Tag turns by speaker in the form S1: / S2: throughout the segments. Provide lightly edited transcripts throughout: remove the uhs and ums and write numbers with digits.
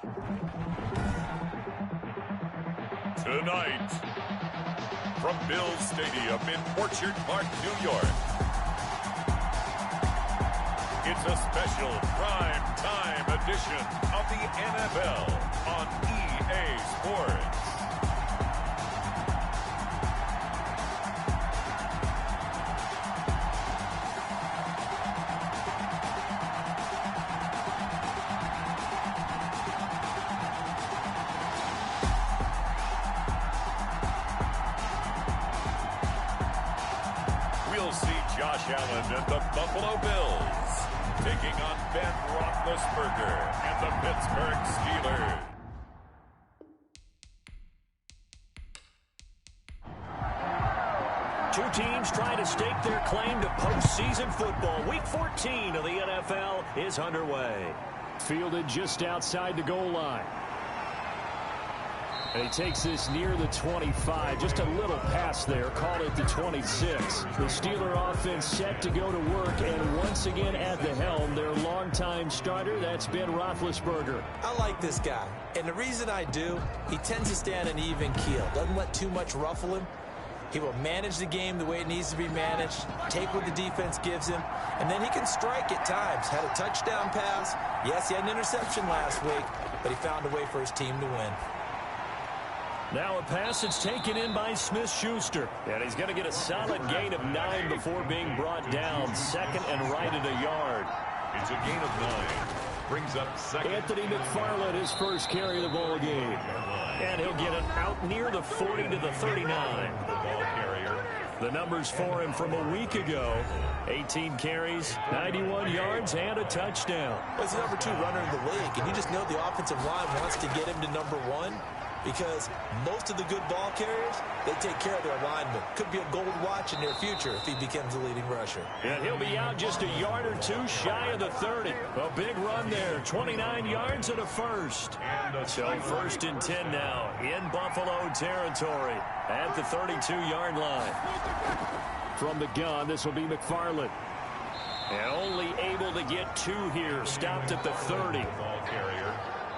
S1: Tonight, from Bills Stadium in Orchard Park, New York, it's a special prime time edition of the NFL on EA Sports. Josh Allen and the Buffalo Bills taking on Ben Roethlisberger and the Pittsburgh Steelers.
S2: Two teams trying to stake their claim to postseason football. Week 14 of the NFL is underway.
S3: Fielded just outside the goal line. And he takes this near the 25. Just a little pass there. Call it the 26. The Steeler offense set to go to work. And once again at the helm, their longtime starter, that's Ben Roethlisberger.
S4: I like this guy. And the reason I do, he tends to stay on an even keel. Doesn't let too much ruffle him. He will manage the game the way it needs to be managed, take what the defense gives him, and then he can strike at times. Had a touchdown pass. Yes, he had an interception last week, but he found a way for his team to win.
S2: Now a pass that's taken in by Smith-Schuster. And he's going to get a solid gain of 9 before being brought down. Second and right at a yard.
S1: It's a gain of 9. Brings up second.
S3: Anthony McFarland, his first carry of the ball game.
S2: And he'll get it out near the 40 to the 39.
S1: The ball carrier.
S2: The numbers for him from a week ago. 18 carries, 91 yards, and a touchdown.
S4: Well, he's the number 2 runner in the league, and you just know the offensive line wants to get him to number 1. Because most of the good ball carriers, they take care of their linemen. Could be a gold watch in their future if he becomes the leading rusher.
S2: And he'll be out just a yard or 2 shy of the 30. A big run there, 29 yards and a first. So first and 10 now in Buffalo territory at the 32-yard line.
S3: From the gun, this will be McFarland.
S2: And only able to get 2 here, stopped at the 30.
S1: Ball carrier.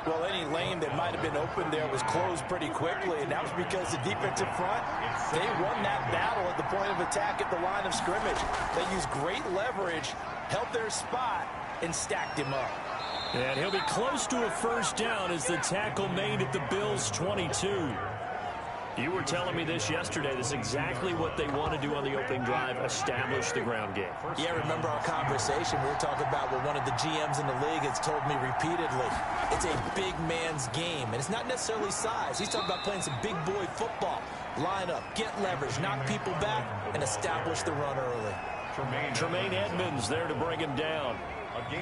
S4: Well, any lane that might have been open there was closed pretty quickly, and that was because the defensive front, they won that battle at the point of attack at the line of scrimmage. They used great leverage, held their spot, and stacked him up.
S2: And he'll be close to a first down as the tackle made at the Bills' 22. You were telling me this yesterday. This is exactly what they want to do on the opening drive, establish the ground game.
S4: Yeah, remember our conversation. We were talking about what one of the GMs in the league has told me repeatedly. It's a big man's game, and it's not necessarily size. He's talking about playing some big boy football. Line up, get leverage, knock people back, and establish the run early.
S2: Tremaine Edmonds there to bring him down.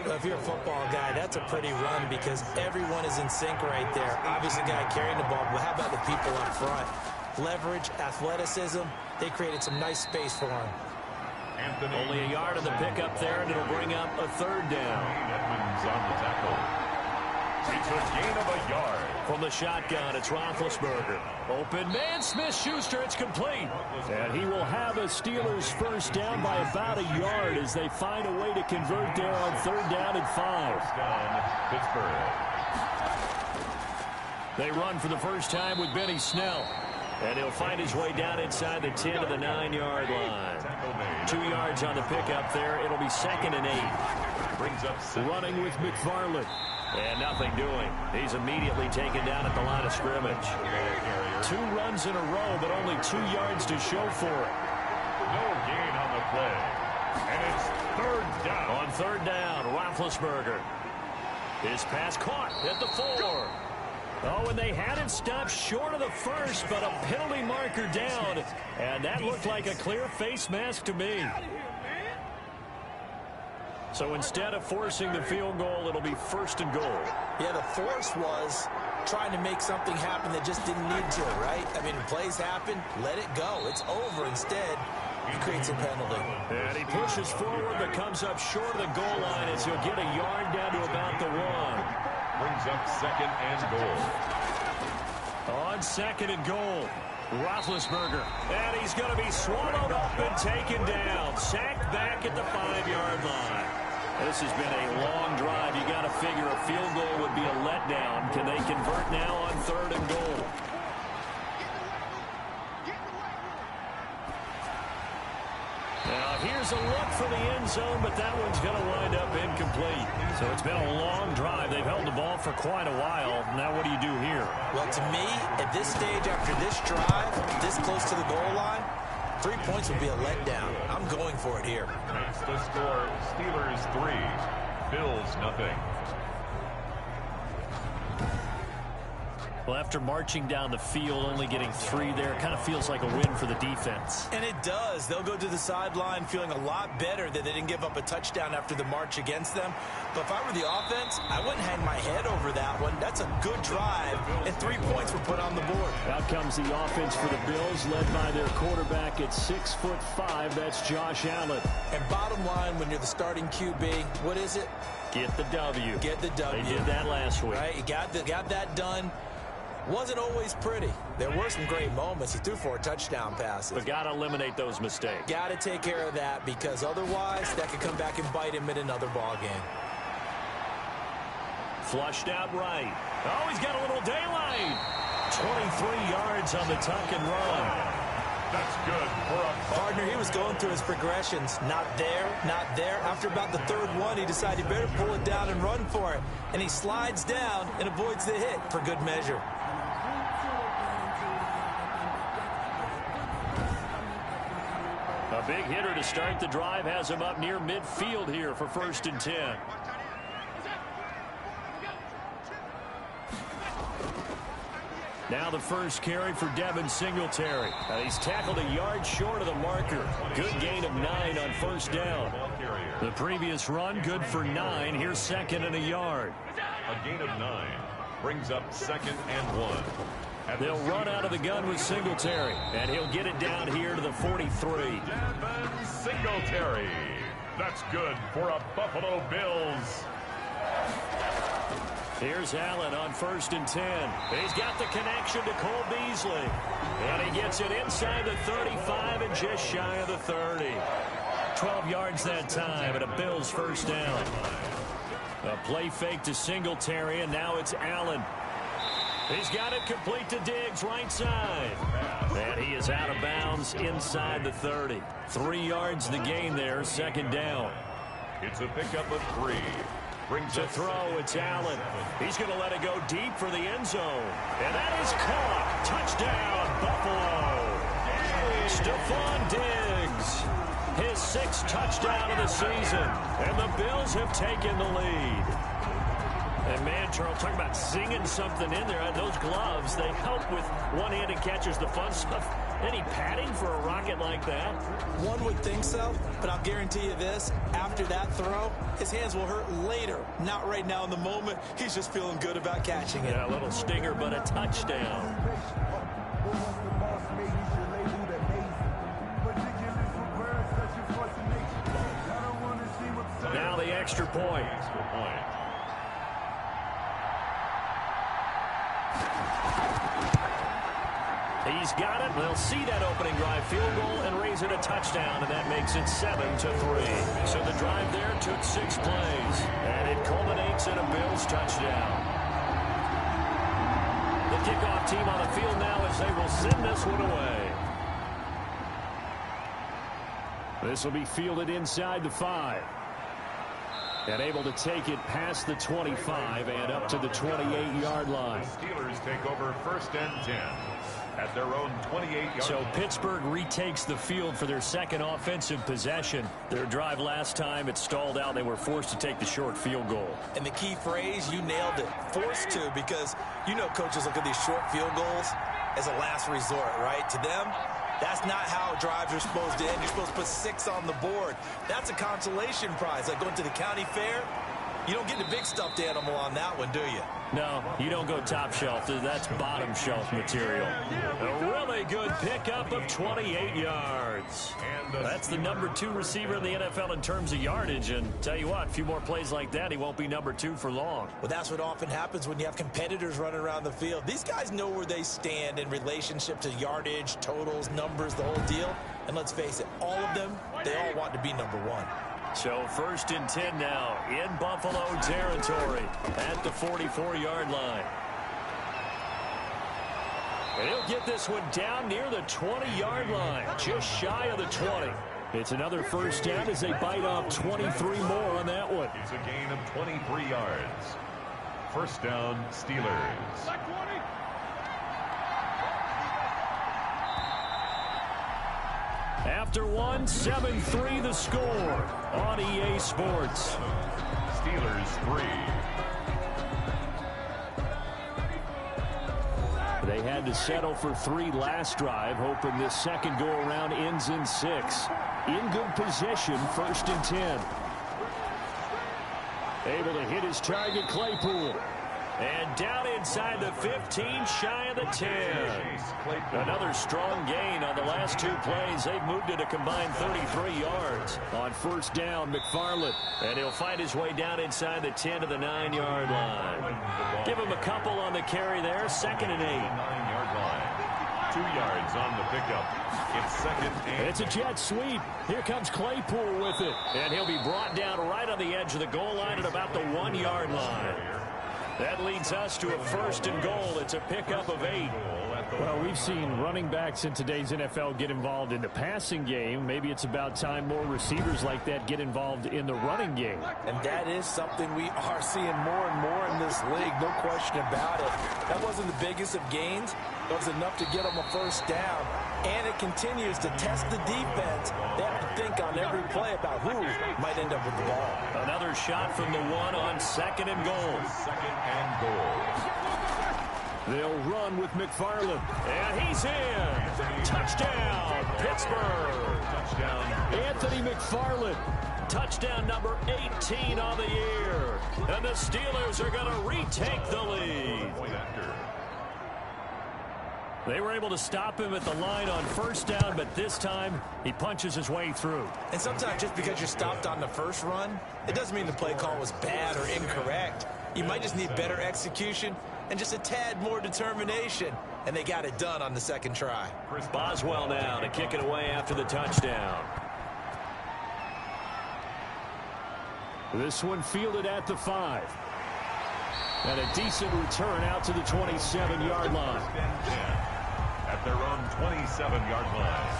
S4: Well, if you're a football guy, that's a pretty run because everyone is in sync right there. Obviously, the guy carrying the ball, but how about the people up front? Leverage, athleticism, they created some nice space for him.
S2: Only a yard of the pickup there, and it'll bring up a third down.
S1: Edmonds on the tackle. It's a gain of a yard.
S2: From the shotgun, it's Roethlisberger. Open man, Smith-Schuster, it's complete.
S3: And he will have a Steelers first down by about a yard as they find a way to convert there on 3rd down and 5.
S1: Pittsburgh.
S2: They run for the first time with Benny Snell. And he'll find his way down inside the 10 to the 9-yard line. 2 yards on the pickup there. It'll be 2nd and 8.
S1: Brings up
S3: running with McFarland.
S2: And nothing doing. He's immediately taken down at the line of scrimmage. 2 runs in a row, but only 2 yards to show for it.
S1: No gain on the play. And it's 3rd down.
S2: On 3rd down, Roethlisberger. His pass caught at the 4. Oh, and they had it stopped short of the first, but a penalty marker down. And that looked like a clear face mask to me. So instead of forcing the field goal, it'll be 1st and goal.
S4: Yeah, the force was trying to make something happen that just didn't need to, right? I mean, plays happen, let it go. It's over. Instead, he creates a penalty.
S2: And he pushes forward, but comes up short of the goal line as he'll get a yard down to about the 1.
S1: Brings up 2nd and goal.
S2: On 2nd and goal, Roethlisberger. And he's going to be swallowed up and taken down. Sacked back at the 5-yard line. This has been a long drive. You got to figure a field goal would be a letdown. Can they convert now on 3rd and goal? Now here's a look for the end zone, but that one's going to wind up incomplete. So it's been a long drive. They've held the ball for quite a while. Now what do you do here?
S4: Well, to me, at this stage after this drive, this close to the goal line, 3 points would be a letdown. I'm going for it here.
S1: That's the score. Steelers 3, Bills nothing.
S2: Well, after marching down the field, only getting 3 there, kind of feels like a win for the defense.
S4: And it does. They'll go to the sideline feeling a lot better that they didn't give up a touchdown after the march against them. But if I were the offense, I wouldn't hang my head over that one. That's a good drive, and 3 points were put on the board.
S3: Out comes the offense for the Bills, led by their quarterback at 6'5". That's Josh Allen.
S4: And bottom line, when you're the starting QB, what is it?
S2: Get the W.
S4: Get the W.
S2: They did that last week.
S4: Right? You got that done. Wasn't always pretty. There were some great moments. He threw 4 touchdown passes.
S2: But got to eliminate those mistakes.
S4: Got to take care of that, because otherwise that could come back and bite him in another ball game.
S2: Flushed out right. Oh, he's got a little daylight. 23 yards on the tuck and run.
S1: That's good for a
S4: Partner, he was going through his progressions. Not there, not there. After about the 3rd one, he decided he better pull it down and run for it. And he slides down and avoids the hit for good measure.
S2: A big hitter to start the drive has him up near midfield here for 1st and 10. Now the first carry for Devin Singletary. He's tackled a yard short of the marker. Good gain of 9 on 1st down. The previous run, good for 9. Here's 2nd and a yard.
S1: A gain of 9 brings up 2nd and 1.
S2: They'll run out of the gun with Singletary, and he'll get it down here to the 43.
S1: Devin Singletary. That's good for a Buffalo Bills.
S2: Here's Allen on 1st and 10. He's got the connection to Cole Beasley. And he gets it inside the 35 and just shy of the 30. 12 yards that time, and a Bills 1st down. A play fake to Singletary, and now it's Allen. He's got it complete to Diggs, right side. And he is out of bounds inside the 30. 3 yards the gain there, 2nd down.
S1: It's a pickup of 3. Brings
S2: to throw, it's Allen. He's going to let it go deep for the end zone. And that is caught. Touchdown, Buffalo. Stephon Diggs. His 6th touchdown of the season. And the Bills have taken the lead. And man, Charles, talking about singing something in there. Those gloves, they help with one-handed catches, the fun stuff. Any padding for a rocket like that?
S4: One would think so, but I'll guarantee you this. After that throw, his hands will hurt later. Not right now in the moment. He's just feeling good about catching it.
S2: Yeah, a little stinger, but a touchdown. Now the extra point. He's got it. They'll see that opening drive field goal and raise it a touchdown, and that makes it 7-3. So the drive there took 6 plays, and it culminates in a Bills touchdown. The kickoff team on the field now as they will send this one away.
S3: This will be fielded inside the 5. And able to take it past the 25 and up to the 28-yard line.
S1: The Steelers take over 1st and 10 at their own 28-yard
S2: So
S1: line.
S2: Pittsburgh retakes the field for their 2nd offensive possession. Their drive last time, it stalled out. They were forced to take the short field goal.
S4: And the key phrase, you nailed it. Forced to, because you know coaches look at these short field goals as a last resort, right? To them, that's not how drives are supposed to end. You're supposed to put 6 on the board. That's a consolation prize. Like going to the county fair, you don't get the big stuffed animal on that one, do you?
S2: No, you don't go top shelf. That's bottom shelf material. A really good pickup of 28 yards. That's the number 2 receiver in the NFL in terms of yardage. And tell you what, a few more plays like that, he won't be number 2 for long.
S4: Well, that's what often happens when you have competitors running around the field. These guys know where they stand in relationship to yardage, totals, numbers, the whole deal. And let's face it, all of them, they all want to be number 1.
S2: So 1st and 10 now in Buffalo territory at the 44-yard line. And he'll get this one down near the 20-yard line, just shy of the 20. It's another first down as they bite off 23 more on that one.
S1: It's a gain of 23 yards. First down, Steelers.
S2: After one, 7-3 the score on EA Sports.
S1: Steelers 3.
S2: They had to settle for 3 last drive, hoping this second go-around ends in 6. In good position, 1st and 10. Able to hit his target, Claypool. And down inside the 15, shy of the 10. Another strong gain on the last 2 plays. They've moved it a combined 33 yards. On first down, McFarland. And he'll find his way down inside the 10 to the 9-yard line. Give him a couple on the carry there. 2nd and 8.
S1: 9-yard line. 2 yards on the pickup. It's 2nd and...
S2: It's a jet sweep. Here comes Claypool with it. And he'll be brought down right on the edge of the goal line at about the 1-yard line. That leads us to a 1st and goal. It's a pickup of 8.
S3: Well, we've seen running backs in today's NFL get involved in the passing game. Maybe it's about time more receivers like that get involved in the running game.
S4: And that is something we are seeing more and more in this league, no question about it. That wasn't the biggest of gains. It was enough to get them a first down. And it continues to test the defense. They have to think on every play about who might end up with the ball.
S2: Another shot from the 1 on 2nd and goal.
S1: 2nd and goal.
S2: They'll run with McFarland. And he's in. Touchdown, Pittsburgh.
S1: Touchdown.
S2: Anthony McFarland. Touchdown number 18 on the year. And the Steelers are going to retake the lead. They were able to stop him at the line on first down, but this time he punches his way through.
S4: And sometimes just because you're stopped on the first run, it doesn't mean the play call was bad or incorrect. You might just need better execution and just a tad more determination. And they got it done on the 2nd try.
S2: Chris Boswell now to kick it away after the touchdown.
S3: This one fielded at the 5. And a decent return out to the 27-yard line.
S1: At their own 27-yard line.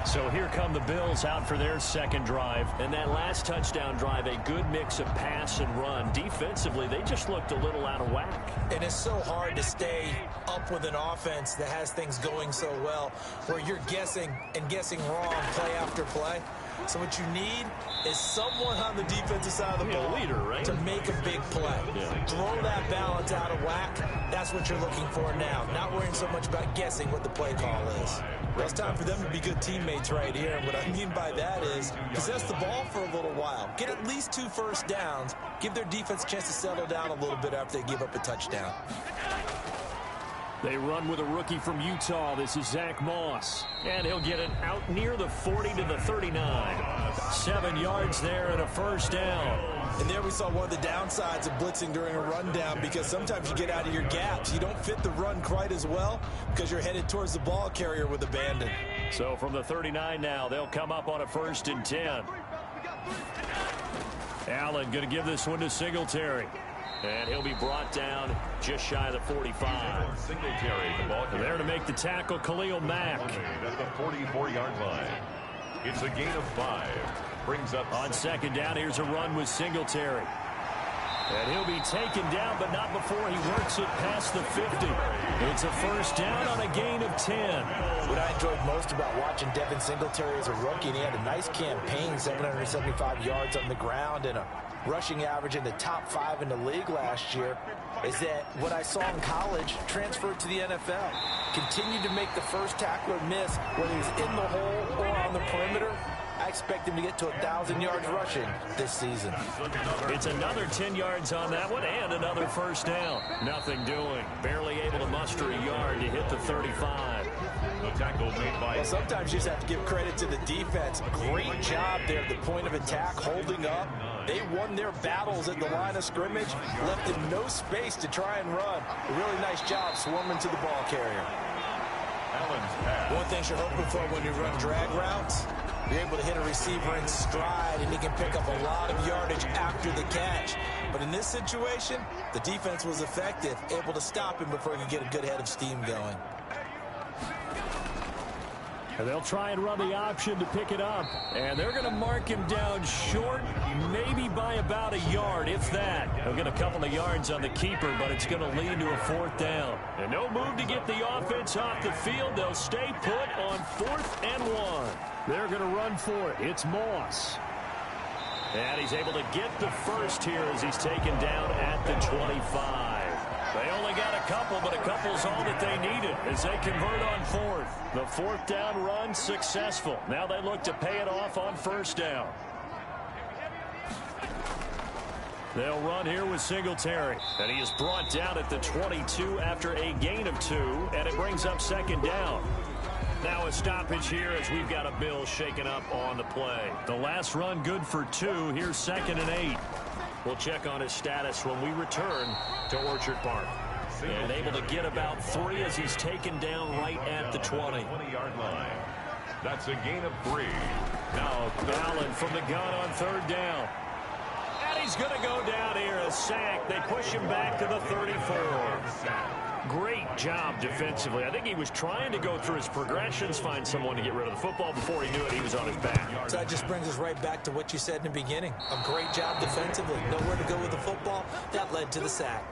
S2: So here come the Bills out for their 2nd drive. And that last touchdown drive, a good mix of pass and run. Defensively, they just looked a little out of whack.
S4: And it's so hard to stay up with an offense that has things going so well, where you're guessing and guessing wrong play after play. So what you need is someone on the defensive side of the ball,
S2: leader, right?
S4: to make a big play.
S2: Yeah.
S4: Throw that balance out of whack. That's what you're looking for now. Not worrying so much about guessing what the play call is. Well, it's time for them to be good teammates right here. And what I mean by that is possess the ball for a little while. Get at least 2 first downs. Give their defense a chance to settle down a little bit after they give up a touchdown.
S2: They run with a rookie from Utah. This is Zach Moss. And he'll get it out near the 40 to the 39. 7 yards there and a first down.
S4: And there we saw one of the downsides of blitzing during a rundown, because sometimes you get out of your gaps. You don't fit the run quite as well because you're headed towards the ball carrier with abandon.
S2: So from the 39 now, they'll come up on a 1st and 10. Allen going to give this one to Singletary. And he'll be brought down just shy of the 45.
S1: Singletary, the ball
S2: There to make the tackle, Khalil Mack.
S1: at the 44-yard line. It's a gain of 5. Brings up
S2: On 2nd down, here's a run with Singletary. And he'll be taken down, but not before he works it past the 50. It's a first down on a gain of 10.
S4: What I enjoyed most about watching Devin Singletary as a rookie, and he had a nice campaign, 775 yards on the ground and a rushing average in the top 5 in the league last year, is that what I saw in college transferred to the NFL. Continued to make the first tackler miss, whether he's in the hole or on the perimeter. I expect him to get to 1,000 yards rushing this season.
S2: It's another 10 yards on that one and another first down. Nothing doing. Barely able to muster a yard to hit the 35.
S1: the tackle made by...
S4: Well, sometimes you just have to give credit to the defense. Great job there at the point of attack, holding up. They won their battles at the line of scrimmage, left them no space to try and run. A really nice job swarming to the ball carrier.
S1: Allen's pass.
S4: One thing you're hoping for when you run drag routes, You're able to hit a receiver in stride, and he can pick up a lot of yardage after the catch. But in this situation, the defense was effective, able to stop him before he could get a good head of steam going.
S2: And they'll try and run the option to pick it up. And they're going to mark him down short, maybe by about a yard, if that. He'll get a couple of yards on the keeper, but it's going to lead to a 4th down. And no move to get the offense off the field. They'll stay put on 4th and 1. They're going to run for it. It's Moss. And he's able to get the first here as he's taken down at the 25. They only got a couple, but a couple's all that they needed as they convert on 4th. The 4th down run successful. Now they look to pay it off on 1st down. They'll run here with Singletary. And he is brought down at the 22 after a gain of 2, and it brings up 2nd down. Now a stoppage here as we've got a Bill shaken up on the play. The last run good for 2. Here's 2nd and 8. We'll check on his status when we return to Orchard Park. And able to get about 3 as he's taken down right at the 20.
S1: 20-yard line. That's a gain of 3. Now
S2: Allen from the gun on 3rd down. And he's going to go down here, a sack. They push him back to the 34. Great job defensively. I think he was trying to go through his progressions, find someone to get rid of the football. Before he knew it, he was on his back.
S4: So that just brings us right back to what you said in the beginning. A great job defensively. Nowhere to go with the football. That led to the sack.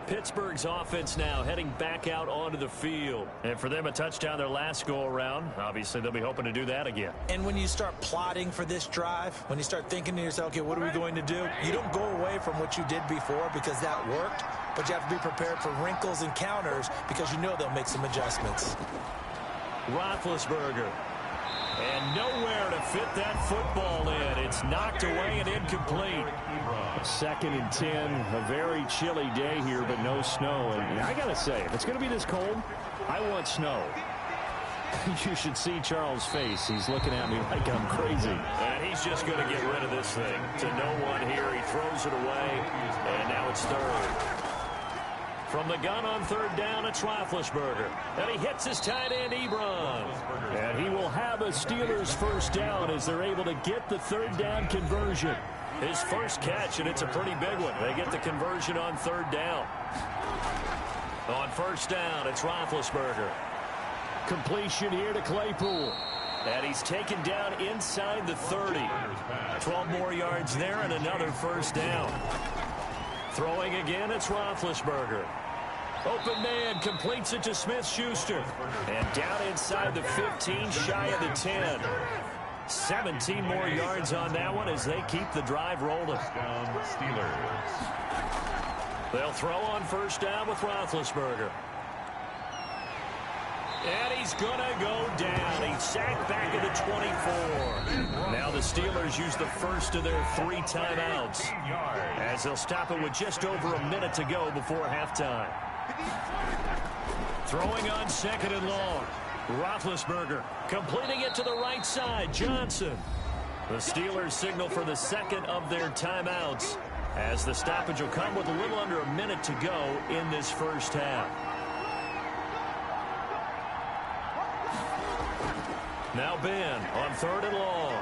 S2: Pittsburgh's offense now heading back out onto the field. And for them, a touchdown their last go-around. Obviously, they'll be hoping to do that again.
S4: And when you start plotting for this drive, when you start thinking to yourself, okay, what are we going to do? You don't go away from what you did before because that worked, but you have to be prepared for wrinkles and counters because you know they'll make some adjustments.
S2: Roethlisberger. And nowhere to fit that football in. It's knocked away and incomplete. 2nd and 10. A very chilly day here, but no snow. And I got to say, if it's going to be this cold, I want snow. You should see Charles' face. He's looking at me like I'm crazy. And he's just going to get rid of this thing. To no one here. He throws it away. And now it's 3rd. From the gun on 3rd down, it's Roethlisberger. And he hits his tight end, Ebron. And he will have a Steelers 1st down as they're able to get the 3rd down conversion. His first catch, and it's a pretty big one. They get the conversion on 3rd down. On 1st down, it's Roethlisberger. Completion here to Claypool. And he's taken down inside the 30. 12 more yards there and another 1st down. Throwing again, it's Roethlisberger. Open man completes it to Smith-Schuster. And down inside the 15, shy of the 10. 17 more yards on that one as they keep the drive rolling.
S1: Steelers.
S2: They'll throw on 1st down with Roethlisberger. And he's going to go down. He's sacked back at the 24. Now the Steelers use the first of their 3 timeouts as they'll stop it with just over a minute to go before halftime. Throwing on 2nd and long. Roethlisberger completing it to the right side. Johnson. The Steelers signal for the 2nd of their timeouts as the stoppage will come with a little under a minute to go in this first half. Now Ben on 3rd and long.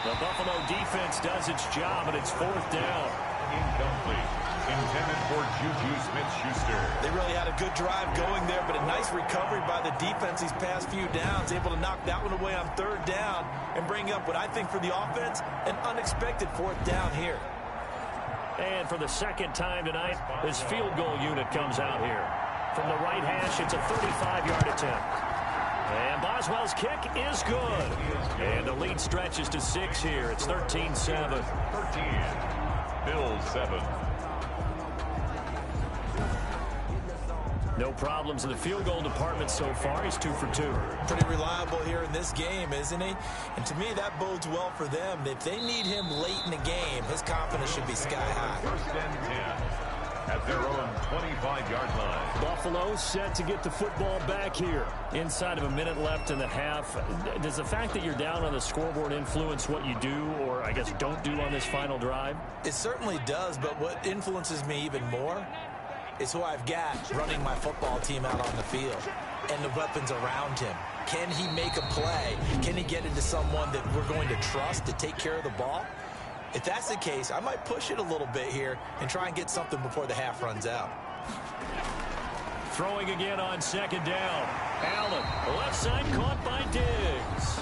S2: The Buffalo defense does its job, and it's 4th down.
S1: Incomplete. Intended for Juju Smith-Schuster.
S4: They really had a good drive going there, but a nice recovery by the defense these past few downs, able to knock that one away on 3rd down and bring up what I think for the offense, an unexpected 4th down here.
S2: And for the 2nd time tonight, this field goal unit comes out here. From the right hash, it's a 35-yard attempt. And Boswell's kick is good. And the lead stretches to 6 here. It's 13-7.
S1: 13. Bills 7.
S2: No problems in the field goal department so far. He's 2 for 2.
S4: Pretty reliable here in this game, isn't he? And to me, that bodes well for them. If they need him late in the game, his confidence should be sky high.
S1: 1st and 10. at their own 25-yard line.
S3: Buffalo set to get the football back here.
S2: Inside of a minute left in the half, does the fact that you're down on the scoreboard influence what you do, or I guess don't do on this final drive?
S4: It certainly does, but what influences me even more is who I've got running my football team out on the field and the weapons around him. Can he make a play? Can he get into someone that we're going to trust to take care of the ball? If that's the case, I might push it a little bit here and try and get something before the half runs out.
S2: Throwing again on second down. Allen, left side caught by Diggs.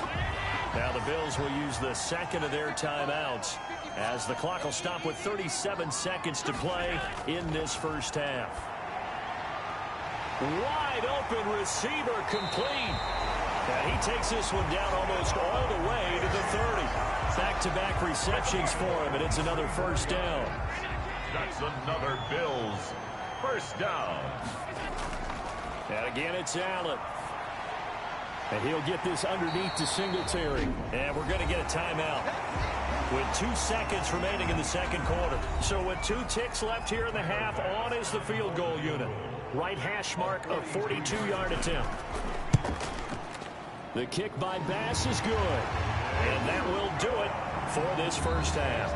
S2: Now the Bills will use the second of their timeouts as the clock will stop with 37 seconds to play in this first half. Wide open receiver complete. And he takes this one down almost all the way to the 30. Back-to-back receptions for him, and it's another first down.
S1: That's another Bills first down.
S2: And again, it's Allen. And he'll get this underneath to Singletary. And we're going to get a timeout with 2 seconds remaining in the second quarter. So with 2 ticks left here in the half, on is the field goal unit. Right hash mark, a 42-yard attempt. The kick by Bass is good. And that will do it for this first half.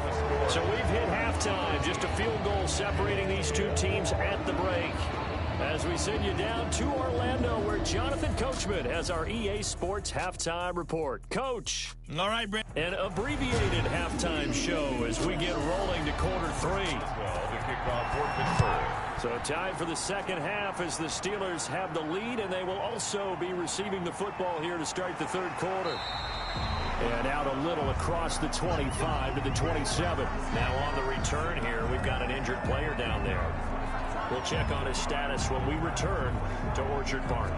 S2: So we've hit halftime. Just a field goal separating these two teams at the break. As we send you down to Orlando, where Jonathan Coachman has our EA Sports Halftime Report. Coach.
S5: All right, Brent.
S2: An abbreviated halftime show as we get rolling to quarter 3.
S1: Well, the kickoff for Pittsburgh.
S2: So time for the second half as the Steelers have the lead, and they will also be receiving the football here to start the third quarter. And out a little across the 25 to the 27. Now on the return here, we've got an injured player down there. We'll check on his status when we return to Orchard Park.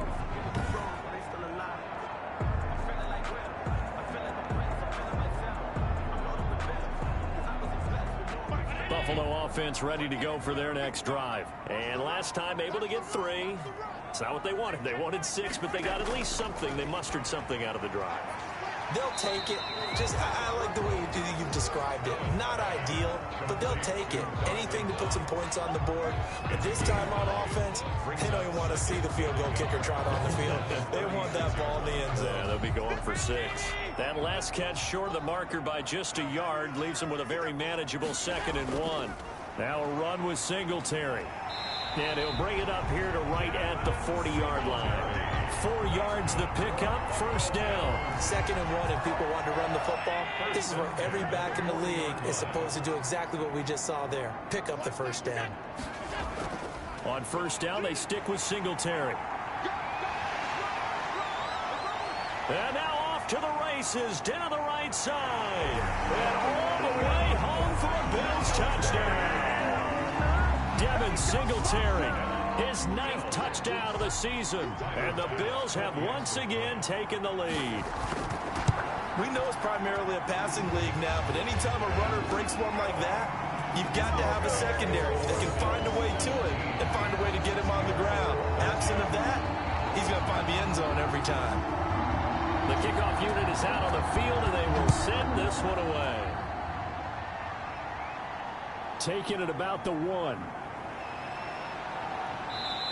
S2: Buffalo offense ready to go for their next drive. And last time able to get 3. It's not what they wanted. They wanted 6, but they got at least something. They mustered something out of the drive.
S4: They'll take it. I like the way you've described it. Not ideal, but they'll take it. Anything to put some points on the board. But this time on offense, they don't even want to see the field goal kicker trot on the field. They want that ball in the end zone.
S2: Yeah, they'll be going for 6. That last catch short of the marker by just a yard leaves them with a very manageable 2nd and 1. Now a run with Singletary. And he'll bring it up here to right at the 40-yard line. 4 yards the pickup, first down.
S4: 2nd and 1, and people want to run the football. This is where every back in the league is supposed to do exactly what we just saw there. Pick up the first down.
S2: On first down, they stick with Singletary. And now off to the races, down the right side. And all the way home for a Bills touchdown. Devin Singletary, his 9th touchdown of the season. And the Bills have once again taken the lead.
S5: We know it's primarily a passing league now, but anytime a runner breaks one like that, you've got to have a secondary that can find a way to it and find a way to get him on the ground. Absent of that, he's going to find the end zone every time.
S2: The kickoff unit is out on the field, and they will send this one away. Taking it about the 1.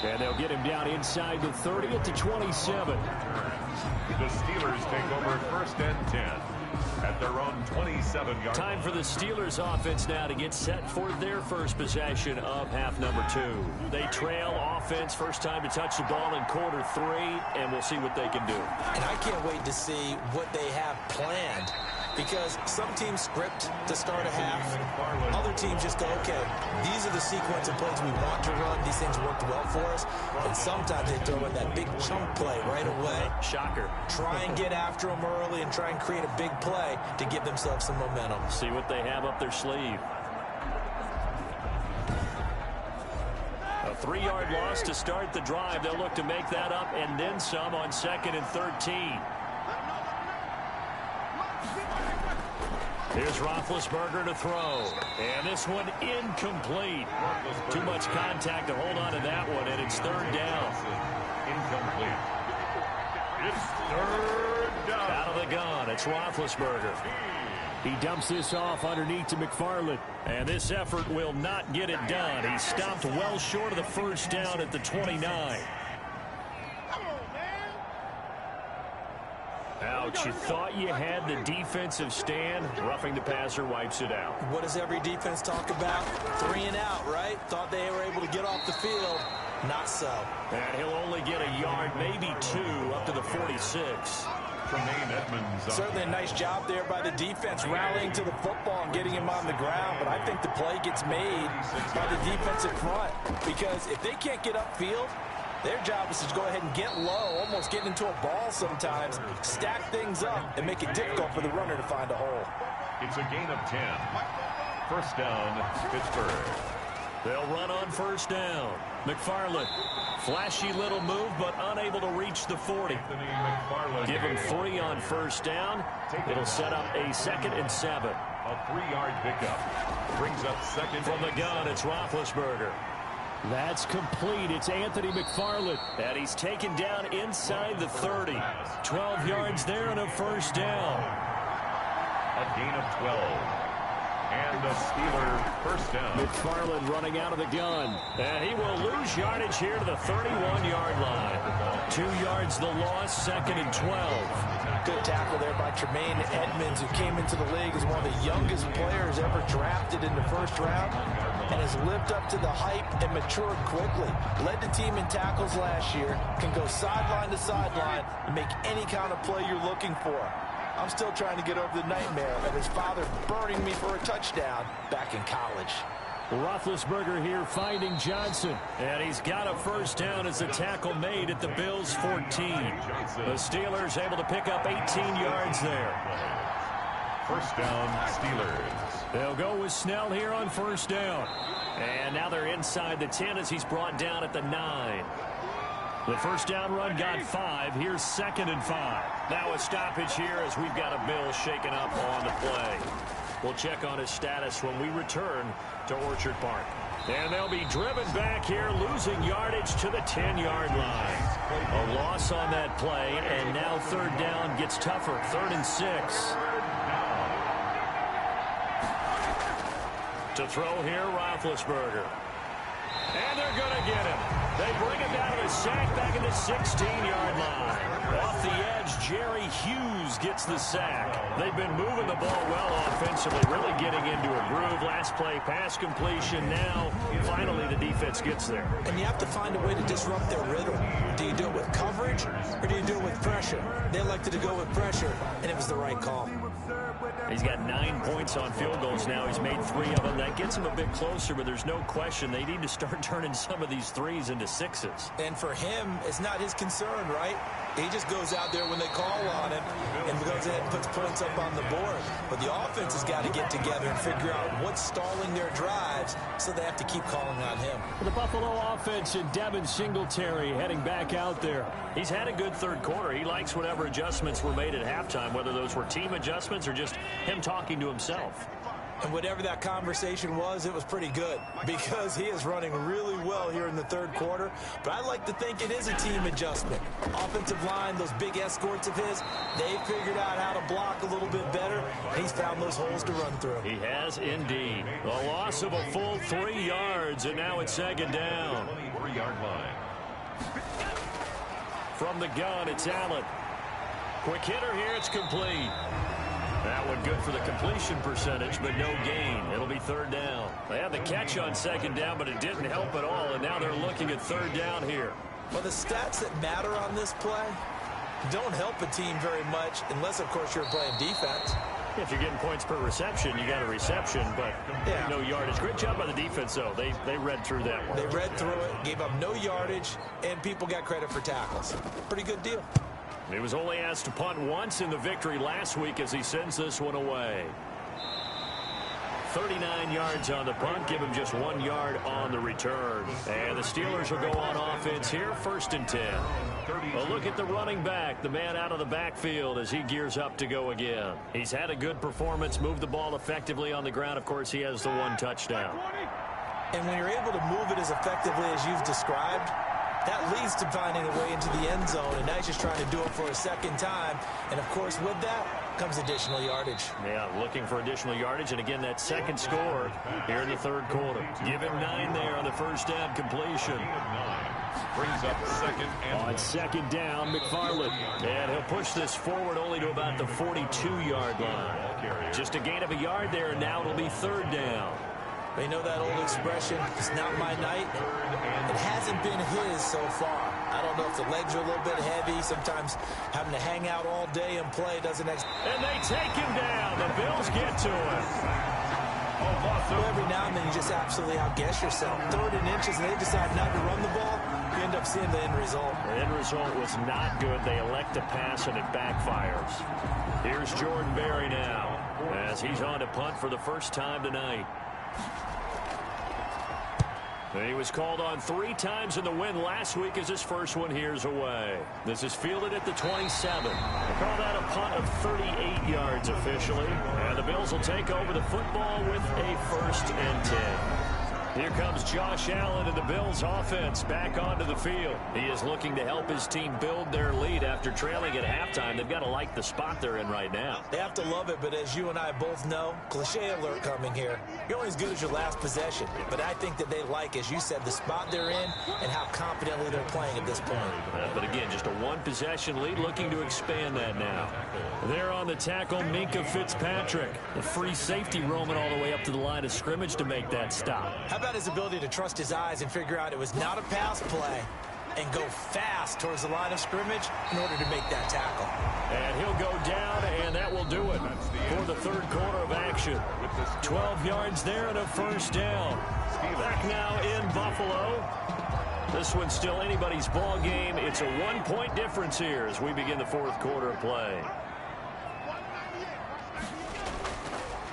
S2: And they'll get him down inside the 30 at the 27.
S1: The Steelers take over 1st and 10 at their own 27-yard line.
S2: Time for the Steelers offense now to get set for their first possession of half number 2. They trail offense, first time to touch the ball in quarter 3, and we'll see what they can do.
S4: And I can't wait to see what they have planned, because some teams script to start a half. Other teams just go, okay, these are the sequence of plays we want to run. These things worked well for us. And sometimes they throw in that big chunk play right away.
S2: Shocker.
S4: Try and get after them early and try and create a big play to give themselves some momentum.
S2: See what they have up their sleeve. A 3-yard loss to start the drive. They'll look to make that up and then some on 2nd and 13. Here's Roethlisberger to throw. And this one incomplete. Too much contact to hold on to that one, and it's 3rd down.
S1: Incomplete. It's 3rd down.
S2: Out of the gun, it's Roethlisberger.
S3: He dumps this off underneath to McFarland.
S2: And this effort will not get it done. He stopped well short of the first down at the 29. Ouch, you thought you had the defensive stand. Roughing the passer wipes it out.
S4: What does every defense talk about? 3 and out, right? Thought they were able to get off the field. Not so.
S2: And he'll only get a yard, maybe 2, up to the 46.
S1: Tremaine Edmonds.
S4: Certainly a nice job there by the defense, rallying to the football and getting him on the ground. But I think the play gets made by the defensive front. Because if they can't get upfield, their job is to go ahead and get low, almost get into a ball sometimes, stack things up, and make it difficult for the runner to find a hole.
S1: It's a gain of 10. First down, Pittsburgh.
S2: They'll run on first down. McFarland, flashy little move, but unable to reach the 40. Give him 3 on first down. It'll set up a 2nd and 7.
S1: A 3-yard pickup. Brings up second.
S2: From the gun, it's Roethlisberger.
S3: That's complete. It's Anthony McFarland.
S2: And he's taken down inside the 30. 12 yards there and a first down.
S1: A gain of 12. And the Steeler first down.
S3: McFarland running out of the gun.
S2: And he will lose yardage here to the 31-yard line. 2 yards the loss, 2nd and 12.
S4: Good tackle there by Tremaine Edmonds, who came into the league as one of the youngest players ever drafted in the first round and has lived up to the hype and matured quickly. Led the team in tackles last year, can go sideline to sideline and make any kind of play you're looking for. I'm still trying to get over the nightmare of his father burning me for a touchdown back in college.
S3: Roethlisberger here finding Johnson.
S2: And he's got a first down as the tackle made at the Bills' 14. The Steelers able to pick up 18 yards there.
S1: First down, Steelers.
S2: They'll go with Snell here on first down. And now they're inside the 10 as he's brought down at the 9. The first down run got 5. Here's 2nd and 5. Now a stoppage here as we've got a Bill shaken up on the play. We'll check on his status when we return to Orchard Park. And they'll be driven back here, losing yardage to the 10-yard line. A loss on that play, and now 3rd down gets tougher. 3rd and 6. To throw here, Roethlisberger. And they're going to get him. They bring him down to the sack back at the 16-yard line. Off the edge, Jerry Hughes gets the sack. They've been moving the ball well offensively, really getting into a groove. Last play, pass completion. Now, finally, the defense gets there.
S4: And you have to find a way to disrupt their rhythm. Do you do it with coverage, or do you do it with pressure? They elected to go with pressure, and it was the right call.
S2: He's got 9 points on field goals now. He's made 3 of them. That gets him a bit closer, but there's no question they need to start turning some of these 3s into 6s.
S4: And for him, it's not his concern, right? He just goes out there when they call on him and goes ahead and puts points up on the board. But the offense has got to get together and figure out what's stalling their drives, so they have to keep calling on him.
S3: The Buffalo offense and Devin Singletary heading back out there.
S2: He's had a good 3rd quarter. He likes whatever adjustments were made at halftime, whether those were team adjustments or just him talking to himself.
S4: And whatever that conversation was, it was pretty good because he is running really well here in the 3rd quarter. But I like to think it is a team adjustment. Offensive line, those big escorts of his, they figured out how to block a little bit better. He's found those holes to run through.
S2: He has indeed. A loss of a full 3 yards, and now it's 2nd down.
S1: 23-yard line.
S2: From the gun, it's Allen. Quick hitter here, it's complete. That one good for the completion percentage, but no gain. It'll be 3rd down. They had the catch on 2nd down, but it didn't help at all, and now they're looking at 3rd down here.
S4: Well, the stats that matter on this play don't help a team very much unless, of course, you're playing defense.
S2: If you're getting points per reception, you got a reception, but no yardage. Great job by the defense, though. They read through that one.
S4: They read through it, gave up no yardage, and people got credit for tackles. Pretty good deal.
S2: He was only asked to punt once in the victory last week as he sends this one away. 39 yards on the punt, give him just 1 yard on the return. And the Steelers will go on offense here, 1st and 10. A look at the running back, the man out of the backfield as he gears up to go again. He's had a good performance, moved the ball effectively on the ground. Of course, he has the 1 touchdown.
S4: And when you're able to move it as effectively as you've described, That leads to finding a way into the end zone, and now he's just trying to do it for a second time. And, of course, with that comes additional yardage.
S2: Yeah, looking for additional yardage, and again, that second score here in the third quarter. Give him 9 there on the first down completion.
S1: Brings up second and
S2: on second down, McFarland. And he'll push this forward only to about the 42-yard line. Just a gain of a yard there, and now it'll be third down.
S4: They know that old expression, it's not my night. It hasn't been his so far. I don't know if the legs are a little bit heavy. Sometimes having to hang out all day and play doesn't...
S2: And they take him down. The Bills get to him.
S4: Well, every now and then you just absolutely outguess yourself. 3rd and inches, and they decide not to run the ball. You end up seeing the end result.
S2: The end result was not good. They elect to pass, and it backfires. Here's Jordan Berry now, as he's on to punt for the first time tonight. He was called on 3 times in the win last week as his first one here's away. This is fielded at the 27. They call that a punt of 38 yards officially. And the Bills will take over the football with a 1st and 10. Here comes Josh Allen and the Bills offense back onto the field. He is looking to help his team build their lead after trailing at halftime. They've got to like the spot they're in right now.
S4: They have to love it, but as you and I both know, cliche alert coming here. You're only as good as your last possession. But I think that they like, as you said, the spot they're in and how confidently they're playing at this point.
S2: But again, just a 1-possession lead, looking to expand that now. There on the tackle, Minkah Fitzpatrick. The free safety roaming all the way up to the line of scrimmage to make that stop.
S4: How about his ability to trust his eyes and figure out it was not a pass play and go fast towards the line of scrimmage in order to make that tackle.
S2: And he'll go down, and that will do it for the third quarter of action. 12 yards there and a first down. Back now in Buffalo. This one's still anybody's ball game. It's a 1-point difference here as we begin the fourth quarter of play.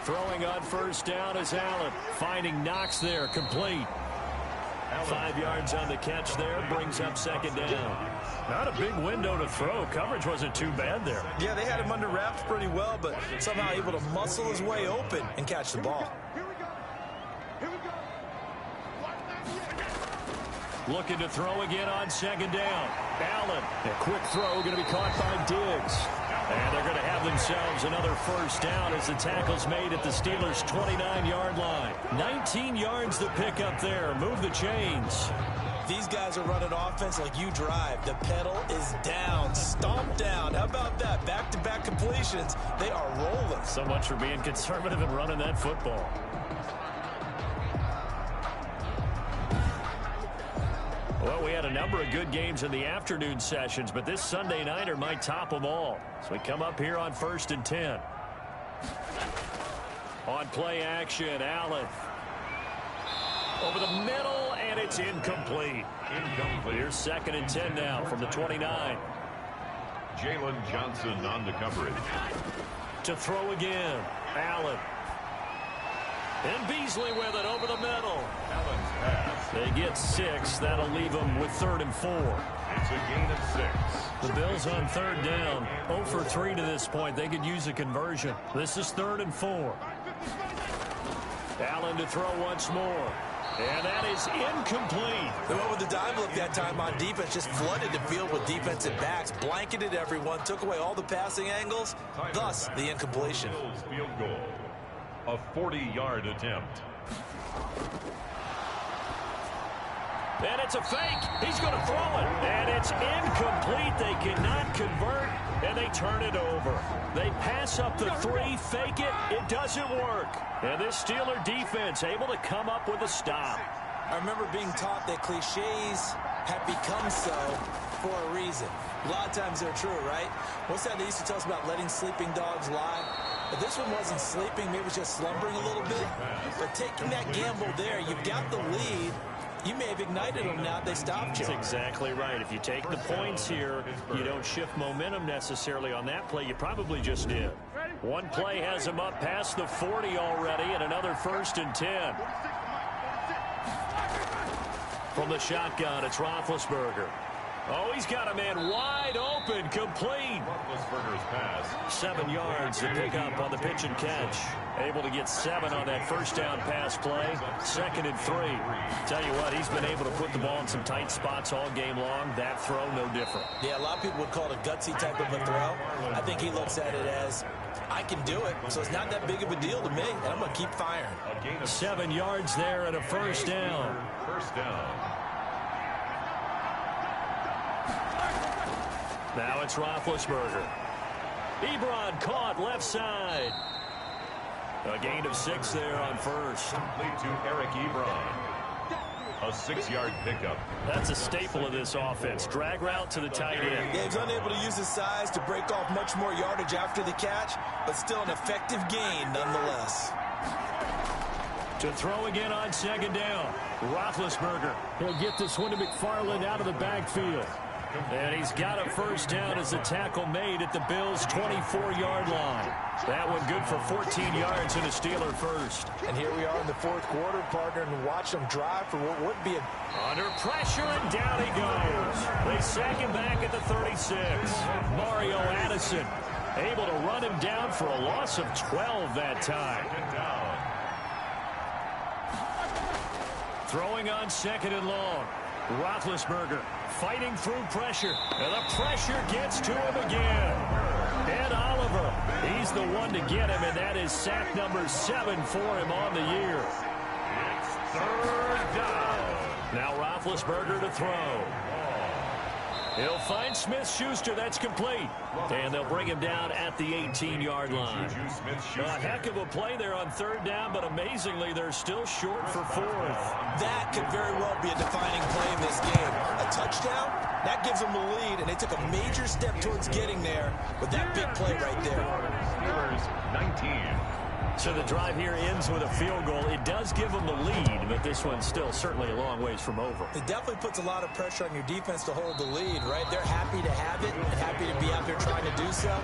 S2: Throwing on first down is Allen. Finding Knox there, complete. 5 yards on the catch there, brings up second down. Not a big window to throw. Coverage wasn't too bad there.
S5: Yeah, they had him under wraps pretty well, but somehow able to muscle his way open
S4: and catch the ball.
S2: Looking to throw again on second down. Allen, a quick throw, going to be caught by Diggs. And they're going to have themselves another first down as the tackle's made at the Steelers' 29-yard line. 19 yards to pick up there. Move the chains.
S4: These guys are running offense like you drive. The pedal is down, stomped down. How about that? Back-to-back completions. They are rolling.
S2: So much for being conservative and running that football. Well, we had a number of good games in the afternoon sessions, but this Sunday nighter might top them all. So we come up here on 1st and 10. On play action, Allen. Over the middle, and it's incomplete. Here's 2nd and 10 now from the 29.
S1: Jalen Johnson on the coverage.
S2: To throw again, Allen. And Beasley with it over the middle.
S1: Allen's pass.
S2: They get 6. That'll leave them with 3rd and 4.
S1: It's a gain of 6.
S2: The Bills on 3rd down. 0 for 3 to this point. They could use a conversion. This is 3rd and 4. Allen to throw once more. And that is incomplete.
S4: They went with the dime look that time on defense. Just flooded the field with defensive backs. Blanketed everyone. Took away all the passing angles. Thus, the incompletion.
S1: Bills field goal. A 40-yard attempt.
S2: And it's a fake. He's going to throw it. And it's incomplete. They cannot convert, and they turn it over. They pass up the 3, fake it. It doesn't work. And this Steeler defense able to come up with a stop.
S4: I remember being taught that cliches have become so for a reason. A lot of times they're true, right? What's that they used to tell us about letting sleeping dogs lie? But this one wasn't sleeping. Maybe it was just slumbering a little bit. But taking that gamble there, you've got the lead. You may have ignited them now if they stopped you.
S2: That's exactly right. If you take the points here, you don't shift momentum necessarily on that play. You probably just did. One play has them up past the 40 already, and another 1st and 10. From the shotgun, it's Roethlisberger. Oh, he's got a man wide open. open, complete.
S1: Roethlisberger's pass.
S2: 7 yards to pick up on the pitch and catch. Able to get 7 on that first down pass play. 2nd and 3. Tell you what, he's been able to put the ball in some tight spots all game long. That throw, no different.
S4: Yeah, a lot of people would call it a gutsy type of a throw. I think he looks at it as, I can do it, so it's not that big of a deal to me, and I'm going to keep firing.
S2: 7 yards there and a first down.
S1: First down.
S2: Now it's Roethlisberger. Ebron caught left side. A gain of 6 there on first.
S1: Complete to Eric Ebron. A 6-yard pickup.
S2: That's a staple of this offense. Drag route to the tight end.
S4: Yeah, he's unable to use his size to break off much more yardage after the catch, but still an effective gain nonetheless.
S2: To throw again on 2nd down. Roethlisberger.
S3: He'll get this one to McFarland out of the backfield.
S2: And he's got a first down as the tackle made at the Bills' 24-yard line. That one good for 14 yards and a Steeler first.
S4: And here we are in the 4th quarter, partner, and watch them drive for what would be a...
S2: Under pressure, and down he goes. They sack him back at the 36. Mario Addison able to run him down for a loss of 12 that time. Throwing on 2nd and long. Roethlisberger fighting through pressure, and the pressure gets to him again. Ed Oliver, he's the one to get him, and that is sack number 7 for him on the year.
S1: It's 3rd down.
S2: Now Roethlisberger to throw. He'll find Smith-Schuster. That's complete. And they'll bring him down at the 18-yard line. A heck of a play there on 3rd down, but amazingly, they're still short for 4th.
S4: That could very well be a defining play in this game. A touchdown, that gives them the lead, and they took a major step towards getting there with that big play right there.
S1: Steelers 19.
S2: So the drive here ends with a field goal. It does give them the lead, but this one's still certainly a long ways from over.
S4: It definitely puts a lot of pressure on your defense to hold the lead, right? They're happy to have it and happy to be out there trying to do so.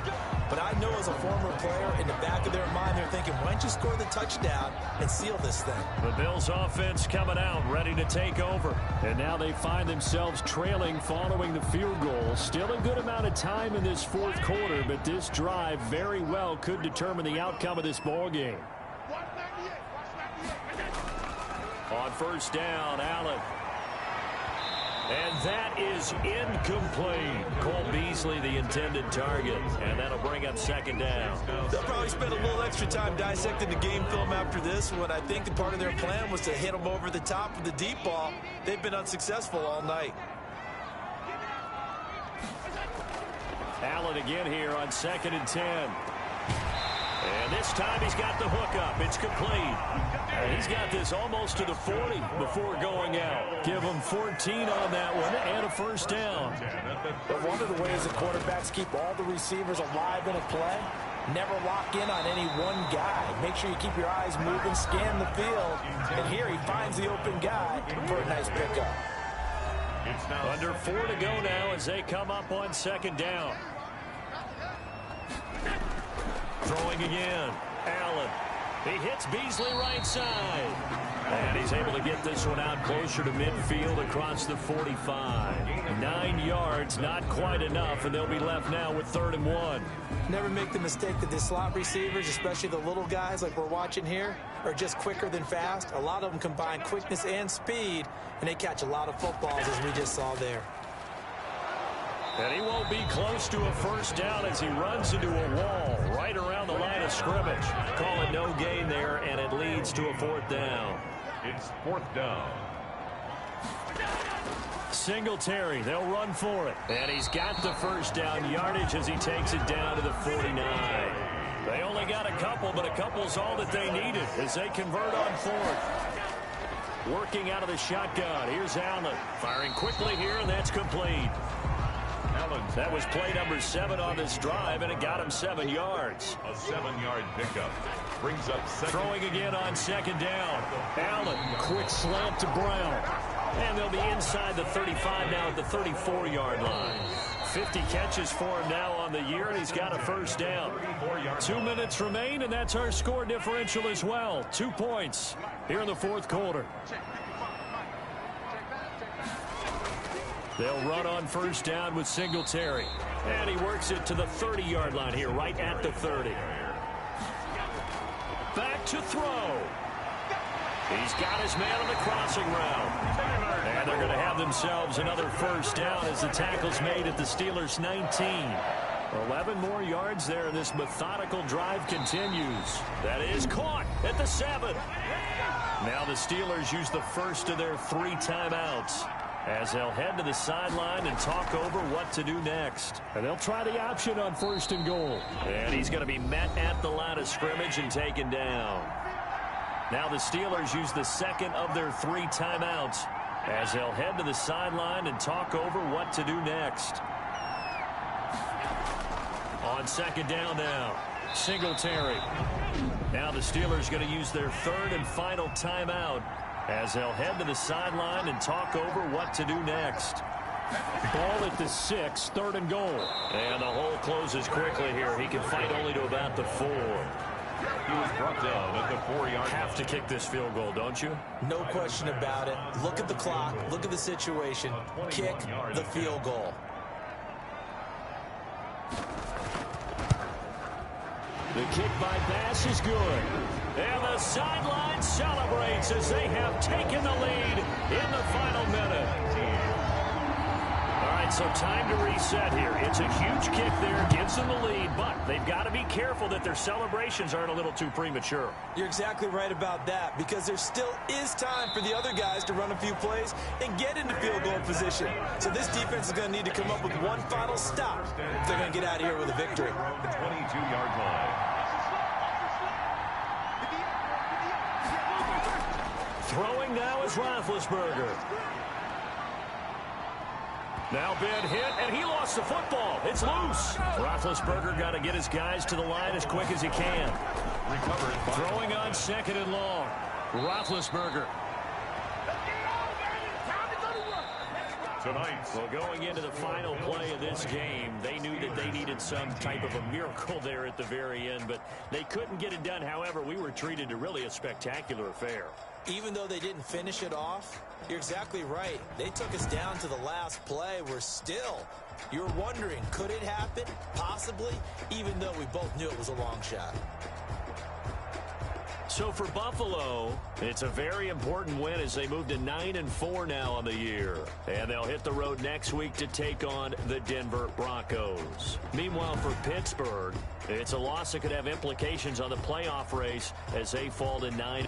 S4: But I know as a former player, in the back of their mind, they're thinking, why don't you score the touchdown and seal this thing?
S2: The Bills offense coming out, ready to take over.
S3: And now they find themselves trailing following the field goal. Still a good amount of time in this 4th quarter, but this drive very well could determine the outcome of this ball game.
S2: On first down, Allen. And that is incomplete. Cole Beasley, the intended target. And that'll bring up 2nd down.
S5: They'll probably spend a little extra time dissecting the game film after this one. I think the part of their plan was to hit them over the top with the deep ball. They've been unsuccessful all night.
S2: Allen again here on 2nd and 10. And this time he's got the hook up. It's complete. And he's got this almost to the 40 before going out. Give him 14 on that one and a first down.
S4: But one of the ways that quarterbacks keep all the receivers alive in a play, never lock in on any one guy. Make sure you keep your eyes moving, scan the field. And here he finds the open guy for a nice pickup.
S2: Under 4 to go now as they come up on 2nd down. Throwing again. Allen. He hits Beasley right side. And he's able to get this one out closer to midfield across the 45. 9 yards, not quite enough, and they'll be left now with 3rd and 1.
S4: Never make the mistake that the slot receivers, especially the little guys like we're watching here, are just quicker than fast. A lot of them combine quickness and speed, and they catch a lot of footballs, as we just saw there.
S2: And he won't be close to a first down as he runs into a wall right around the line of scrimmage. Call it no gain there, and it leads to a 4th down.
S1: It's 4th down.
S2: Singletary, they'll run for it. And he's got the first down yardage as he takes it down to the 49. They only got a couple, but a couple's all that they needed as they convert on 4th. Working out of the shotgun. Here's Allen. Firing quickly here, and that's complete. That was play number 7 on this drive, and it got him 7 yards.
S1: A 7-yard pickup. Brings up 2nd.
S2: Throwing again on 2nd down. Allen, quick slant to Brown. And they'll be inside the 35 now at the 34-yard line. 50 catches for him now on the year, and he's got a first down. 2 minutes remain, and that's our score differential as well. 2 points here in the 4th quarter. They'll run on first down with Singletary. And he works it to the 30-yard line here, right at the 30. Back to throw. He's got his man on the crossing route. And they're going to have themselves another first down as the tackle's made at the Steelers' 19. 11 more yards there, and this methodical drive continues. That is caught at the 7. Now the Steelers use the first of their 3 timeouts as they'll head to the sideline and talk over what to do next.
S3: And they'll try the option on 1st and goal.
S2: And he's going to be met at the line of scrimmage and taken down. Now the Steelers use the second of their 3 timeouts as they'll head to the sideline and talk over what to do next. On 2nd down now, Singletary. Now the Steelers going to use their 3rd and final timeout as they'll head to the sideline and talk over what to do next.
S3: Ball at the 6, 3rd and goal.
S2: And the hole closes quickly here. He can fight only to about the 4.
S1: He was brought down at the 4-yard line.
S2: Have to kick this field goal, don't you?
S4: No question about it. Look at the clock. Look at the situation. Kick the field goal.
S2: The kick by Bass is good. And the sideline celebrates as they have taken the lead in the final minute. All right, so time to reset here. It's a huge kick there, gives them the lead, but they've got to be careful that their celebrations aren't a little too premature.
S4: You're exactly right about that, because there still is time for the other guys to run a few plays and get into field goal position. So this defense is going to need to come up with one final stop if they're going to get out of here with a victory.
S1: The 22-yard line.
S2: Throwing now is Roethlisberger. Now Ben hit, and he lost the football. It's loose. Roethlisberger got to get his guys to the line as quick as he can.
S1: Recovered.
S2: Throwing on 2nd and long. Roethlisberger.
S1: Tonight.
S2: Well, going into the final play of this game, they knew that they needed some type of a miracle there at the very end, but they couldn't get it done. However, we were treated to really a spectacular affair.
S4: Even though they didn't finish it off, you're exactly right. They took us down to the last play. You're wondering, could it happen? Possibly, even though we both knew it was a long shot.
S2: So for Buffalo, it's a very important win as they move to 9-4 now on the year. And they'll hit the road next week to take on the Denver Broncos. Meanwhile, for Pittsburgh, it's a loss that could have implications on the playoff race as they fall to 9.